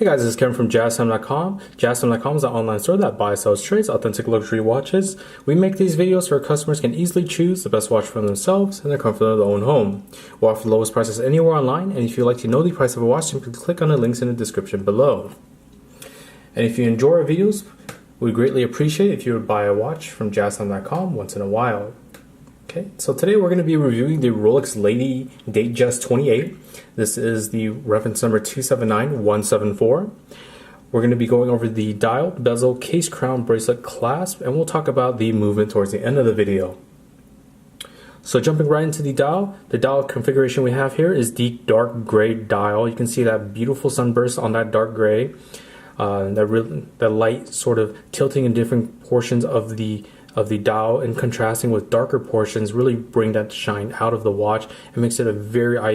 Hey guys, this is Kevin from JazTime.com. JazTime.com is an online store that buys, sells, trades authentic luxury watches. We make these videos so our customers can easily choose the best watch for themselves in the comfort of their own home. We offer the lowest prices anywhere online, and if you'd like to know the price of a watch, simply click on the links in the description below. And if you enjoy our videos, we greatly appreciate if you would buy a watch from JazTime.com once in a while. Okay, so today we're going to be reviewing the Rolex Lady Datejust 28. This is the reference number 279174. We're going to be going over the dial, bezel, case, crown, bracelet, clasp, and we'll talk about the movement towards the end of the video. So jumping right into the dial configuration we have here is the dark gray dial. You can see that beautiful sunburst on that dark gray. That light sort of tilting in different portions of the dial and contrasting with darker portions really bring that shine out of the watch and makes it a very eye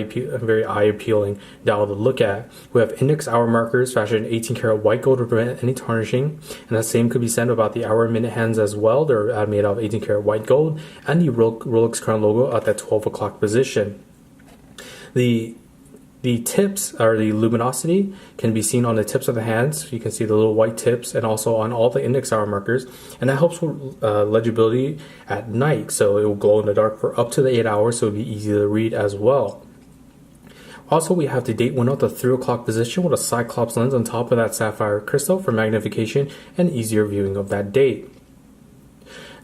appealing dial to look at. We have index hour markers fashioned in 18 karat white gold to prevent any tarnishing, and that same could be said about the hour and minute hands as well. They're made out of 18 karat white gold, and the Rolex crown logo at that 12 o'clock position. The tips, or the luminosity, can be seen on the tips of the hands. You can see the little white tips and also on all the index hour markers. And that helps with legibility at night. So it will glow in the dark for up to the 8 hours, so it'll be easy to read as well. Also, we have the date window at the 3 o'clock position with a Cyclops lens on top of that sapphire crystal for magnification and easier viewing of that date.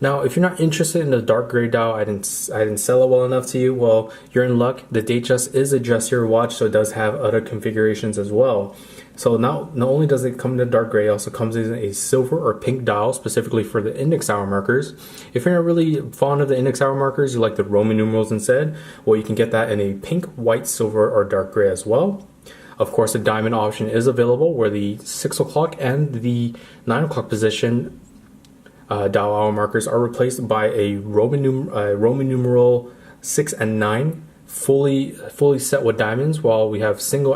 Now, if you're not interested in the dark gray dial, I didn't sell it well enough to you, well, you're in luck. The Datejust is a dressier watch, so it does have other configurations as well. So not only does it come in the dark gray, it also comes in a silver or pink dial, specifically for the index hour markers. If you're not really fond of the index hour markers, you like the Roman numerals instead, well, you can get that in a pink, white, silver, or dark gray as well. Of course, the diamond option is available, where the 6 o'clock and the 9 o'clock position dial hour markers are replaced by a Roman numeral 6 and 9 fully set with diamonds, while we have single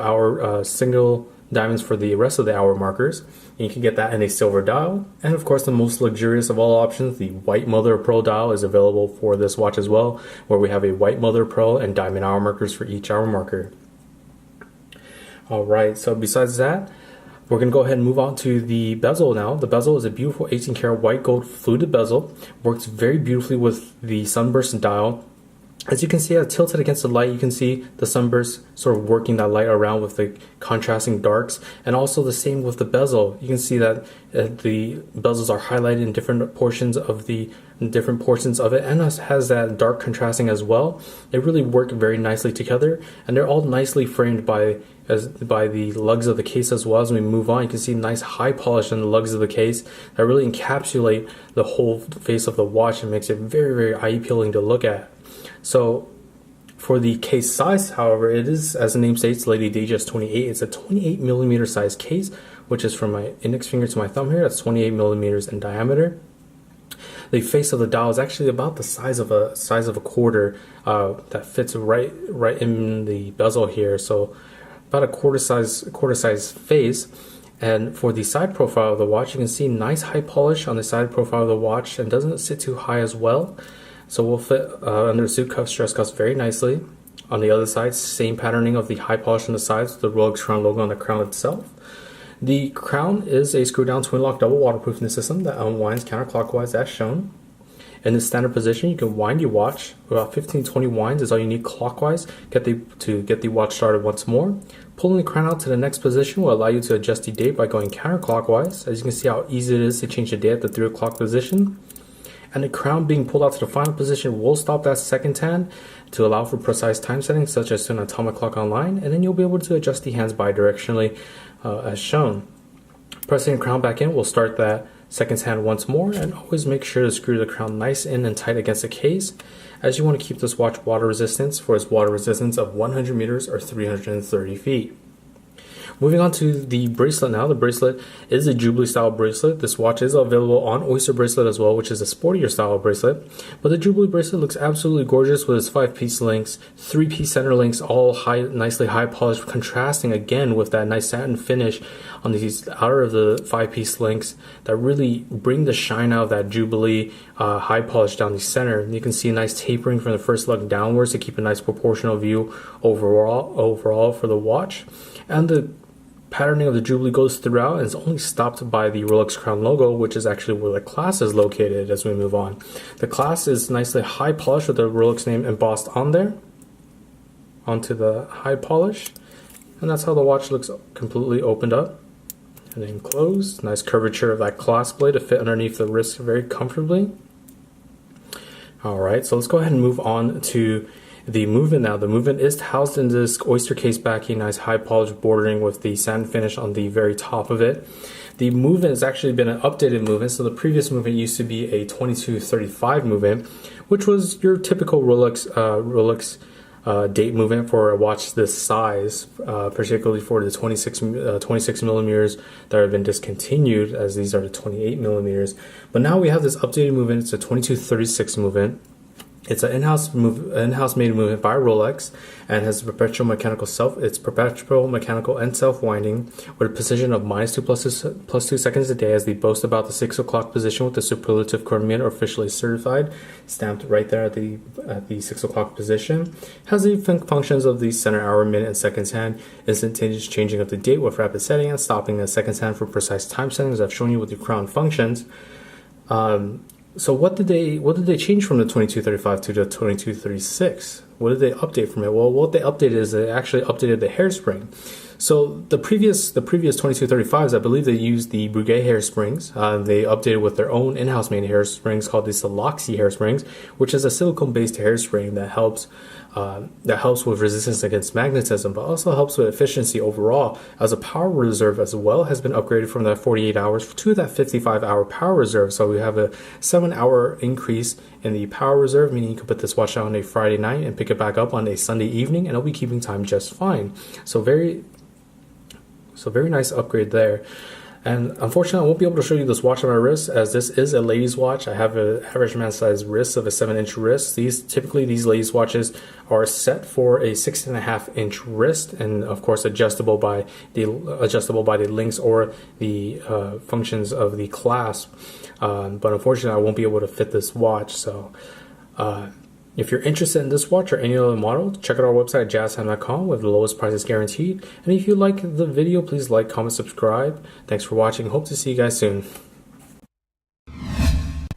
diamonds for the rest of the hour markers. And you can get that in a silver dial. And of course, the most luxurious of all options, the white mother of pearl dial, is available for this watch as well, where we have a white mother of pearl and diamond hour markers for each hour marker. Alright, so besides that, we're going to go ahead and move on to the bezel now. The bezel is a beautiful 18 karat white gold fluted bezel. Works very beautifully with the sunburst dial. As you can see, as tilted against the light, you can see the sunburst sort of working that light around with the contrasting darks. And also the same with the bezel. You can see that the bezels are highlighted in different portions of it, and has that dark contrasting as well. They really work very nicely together, and they're all nicely framed by the lugs of the case as well. As we move on, you can see nice high polish on the lugs of the case that really encapsulate the whole face of the watch and makes it very eye appealing to look at. So for the case size, however, it is, as the name states, Lady Datejust 28. It's a 28 millimeter size case, which is from my index finger to my thumb here. That's 28 millimeters in diameter. The face of the dial is actually about the size of a quarter, that fits right in the bezel here. So about a quarter size face. And for the side profile of the watch, you can see nice high polish on the side profile of the watch, and doesn't sit too high as well. So will fit under the suit cuffs, stress cuffs very nicely. On the other side, same patterning of the high polish on the sides with the Rolex crown logo on the crown itself. The crown is a screw down twin lock double waterproofing system that unwinds counterclockwise as shown. In the standard position, you can wind your watch. About 15-20 winds is all you need clockwise to get the watch started once more. Pulling the crown out to the next position will allow you to adjust the date by going counterclockwise. As you can see how easy it is to change the date at the 3 o'clock position. And the crown being pulled out to the final position will stop that second hand to allow for precise time settings, such as an atomic clock online, and then you'll be able to adjust the hands bidirectionally as shown. Pressing the crown back in will start that second hand once more, and always make sure to screw the crown nice in and tight against the case, as you want to keep this watch water resistant for its water resistance of 100 meters or 330 feet. Moving on to the bracelet now. The bracelet is a Jubilee style bracelet. This watch is available on Oyster bracelet as well, which is a sportier style bracelet. But the Jubilee bracelet looks absolutely gorgeous with its 5-piece links, 3-piece center links, all nicely high polished, contrasting again with that nice satin finish on these outer of the 5-piece links that really bring the shine out of that Jubilee high polish down the center. You can see a nice tapering from the first lug downwards to keep a nice proportional view overall for the watch. And the patterning of the Jubilee goes throughout, and it's only stopped by the Rolex crown logo, which is actually where the clasp is located as we move on. The clasp is nicely high polished with the Rolex name embossed on there, onto the high polish, and that's how the watch looks completely opened up and then closed. Nice curvature of that clasp blade to fit underneath the wrist very comfortably. Alright, so let's go ahead and move on to the movement now. The movement is housed in this oyster case backing, nice high polished bordering with the satin finish on the very top of it. The movement has actually been an updated movement. So the previous movement used to be a 2235 movement, which was your typical Rolex date movement for a watch this size, particularly for the 26 millimeters that have been discontinued, as these are the 28 millimeters. But now we have this updated movement. It's a 2236 movement. It's an in-house made movement by Rolex, and has perpetual mechanical and self-winding with a precision of -2 plus 2 seconds a day, as they boast about the 6 o'clock position with the superlative chronometer officially certified, stamped right there at the 6 o'clock position. Has the functions of the center hour, minute, and seconds hand, instantaneous changing of the date with rapid setting and stopping the seconds hand for precise time settings. I've shown you with the crown functions. So what did they change from the 2235 to the 2236? What did they update from it? Well, what they updated is they actually updated the hairspring. So the previous 2235s, I believe they used the Breguet hairsprings. They updated with their own in-house made hairsprings called the Siloxy hairsprings, which is a silicone-based hairspring that helps with resistance against magnetism, but also helps with efficiency overall, as a power reserve as well has been upgraded from that 48 hours to that 55-hour power reserve. So we have a 7-hour increase in the power reserve, meaning you can put this watch out on a Friday night and pick it back up on a Sunday evening, and it'll be keeping time just fine. So very nice upgrade there. And unfortunately, I won't be able to show you this watch on my wrist, as this is a ladies watch. I have an average man size wrist of a 7-inch wrist. Typically these ladies watches are set for a 6.5-inch wrist, and of course adjustable by the links or the functions of the clasp. But unfortunately, I won't be able to fit this watch. So if you're interested in this watch or any other model, check out our website at JazTime.com with the lowest prices guaranteed. And if you like the video, please like, comment, subscribe. Thanks for watching. Hope to see you guys soon.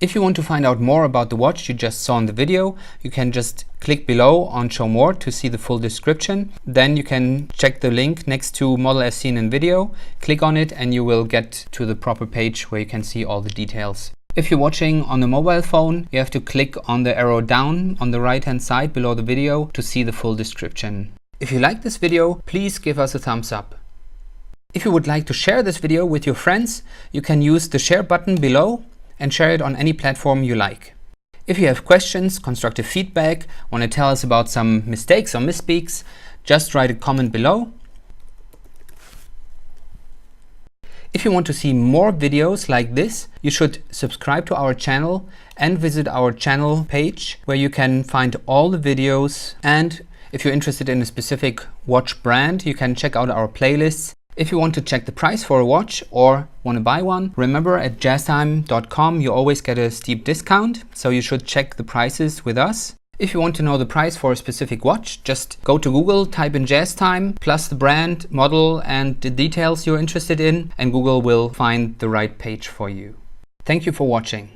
If you want to find out more about the watch you just saw in the video, you can just click below on Show More to see the full description. Then you can check the link next to model as seen in video, click on it, and you will get to the proper page where you can see all the details. If you're watching on a mobile phone, you have to click on the arrow down on the right hand side below the video to see the full description. If you like this video, please give us a thumbs up. If you would like to share this video with your friends, you can use the share button below and share it on any platform you like. If you have questions, constructive feedback, want to tell us about some mistakes or misspeaks, just write a comment below. If you want to see more videos like this, you should subscribe to our channel and visit our channel page where you can find all the videos. And if you're interested in a specific watch brand, you can check out our playlists. If you want to check the price for a watch or want to buy one, remember at JazTime.com you always get a steep discount, so you should check the prices with us. If you want to know the price for a specific watch, just go to Google, type in JazTime, plus the brand, model, and the details you're interested in, and Google will find the right page for you. Thank you for watching.